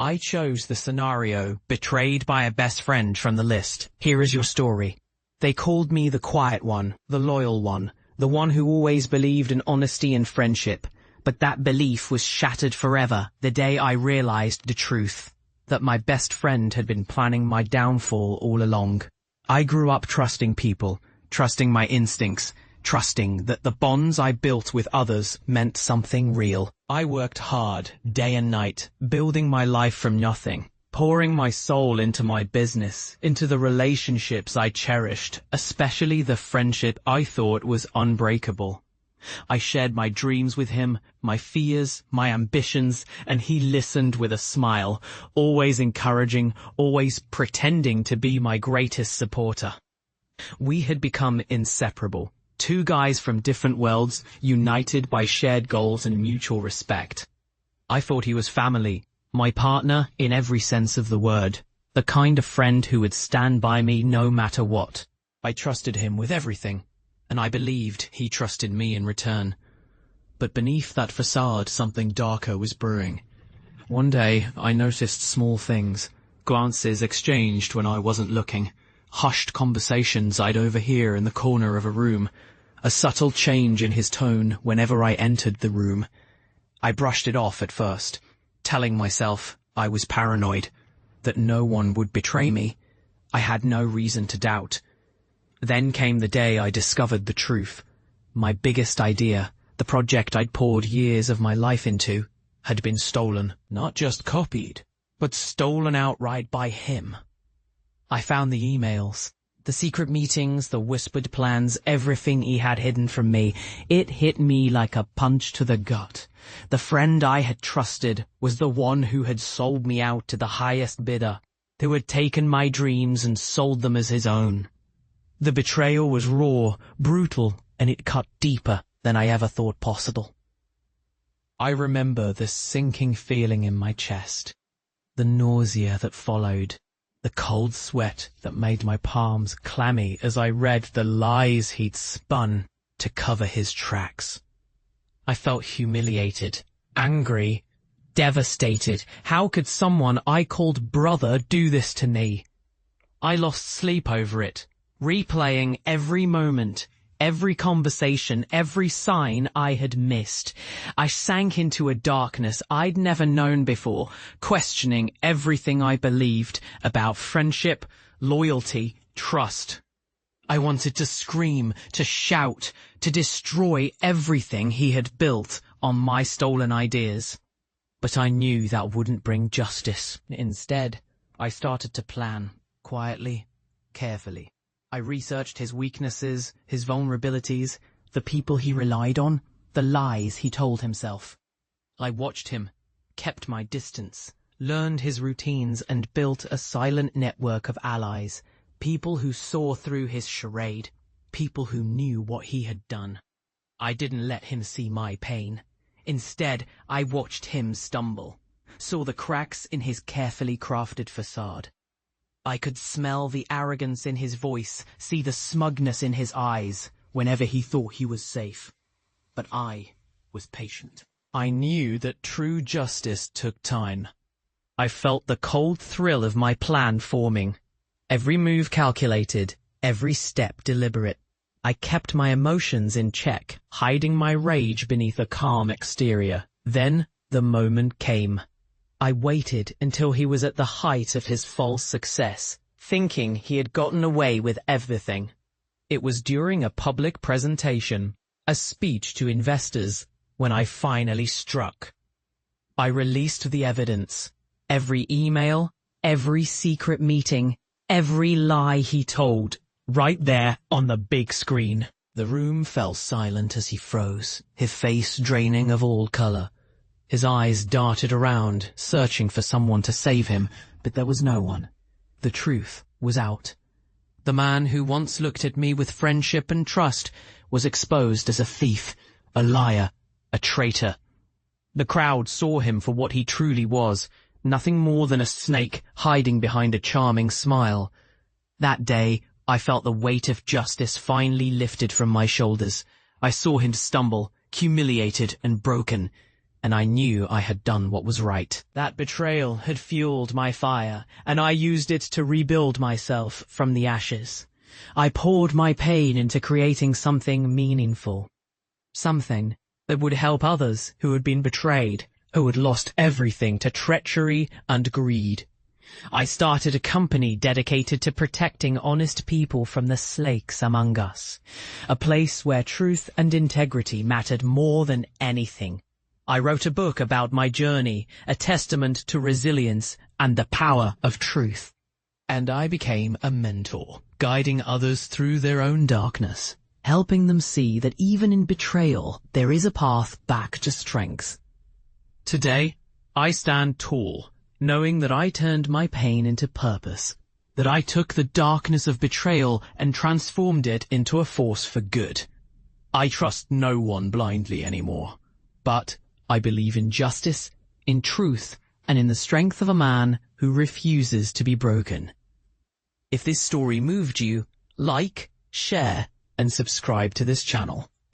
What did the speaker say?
I chose the scenario, betrayed by a best friend, from the list. Here is your story. They called me the quiet one, the loyal one, the one who always believed in honesty and friendship. But that belief was shattered forever the day I realized the truth, that my best friend had been planning my downfall all along. I grew up trusting people, trusting my instincts, trusting that the bonds I built with others meant something real. I worked hard, day and night, building my life from nothing, pouring my soul into my business, into the relationships I cherished, especially the friendship I thought was unbreakable. I shared my dreams with him, my fears, my ambitions, and he listened with a smile, always encouraging, always pretending to be my greatest supporter. We had become inseparable, two guys from different worlds, united by shared goals and mutual respect. I thought he was family, my partner in every sense of the word, the kind of friend who would stand by me no matter what. I trusted him with everything, and I believed he trusted me in return. But beneath that facade, something darker was brewing. One day, I noticed small things, glances exchanged when I wasn't looking, hushed conversations I'd overhear in the corner of a room, a subtle change in his tone whenever I entered the room. I brushed it off at first, telling myself I was paranoid, that no one would betray me. I had no reason to doubt. Then came the day I discovered the truth. My biggest idea, the project I'd poured years of my life into, had been stolen. Not just copied, but stolen outright by him. I found the emails, the secret meetings, the whispered plans, everything he had hidden from me. It hit me like a punch to the gut. The friend I had trusted was the one who had sold me out to the highest bidder, who had taken my dreams and sold them as his own. The betrayal was raw, brutal, and it cut deeper than I ever thought possible. I remember the sinking feeling in my chest, the nausea that followed, the cold sweat that made my palms clammy as I read the lies he'd spun to cover his tracks. I felt humiliated, angry, devastated. How could someone I called brother do this to me? I lost sleep over it, replaying every moment, every conversation, every sign I had missed. I sank into a darkness I'd never known before, questioning everything I believed about friendship, loyalty, trust. I wanted to scream, to shout, to destroy everything he had built on my stolen ideas. But I knew that wouldn't bring justice. Instead, I started to plan, quietly, carefully. I researched his weaknesses, his vulnerabilities, the people he relied on, the lies he told himself. I watched him, kept my distance, learned his routines, and built a silent network of allies, people who saw through his charade, people who knew what he had done. I didn't let him see my pain. Instead, I watched him stumble, saw the cracks in his carefully crafted facade. I could smell the arrogance in his voice, see the smugness in his eyes whenever he thought he was safe. But I was patient. I knew that true justice took time. I felt the cold thrill of my plan forming, every move calculated, every step deliberate. I kept my emotions in check, hiding my rage beneath a calm exterior. Then the moment came. I waited until he was at the height of his false success, thinking he had gotten away with everything. It was during a public presentation, a speech to investors, when I finally struck. I released the evidence, every email, every secret meeting, every lie he told, right there on the big screen. The room fell silent as he froze, his face draining of all color. His eyes darted around, searching for someone to save him, but there was no one. The truth was out. The man who once looked at me with friendship and trust was exposed as a thief, a liar, a traitor. The crowd saw him for what he truly was, nothing more than a snake hiding behind a charming smile. That day, I felt the weight of justice finally lifted from my shoulders. I saw him stumble, humiliated and broken. and I knew I had done what was right. That betrayal had fueled my fire, and I used it to rebuild myself from the ashes. I poured my pain into creating something meaningful. Something that would help others who had been betrayed, who had lost everything to treachery and greed. I started a company dedicated to protecting honest people from the snakes among us, a place where truth and integrity mattered more than anything. I wrote a book about my journey, a testament to resilience and the power of truth. And I became a mentor, guiding others through their own darkness, helping them see that even in betrayal, there is a path back to strength. Today, I stand tall, knowing that I turned my pain into purpose, that I took the darkness of betrayal and transformed it into a force for good. I trust no one blindly anymore, but I believe in justice, in truth, and in the strength of a man who refuses to be broken. If this story moved you, like, share, and subscribe to this channel.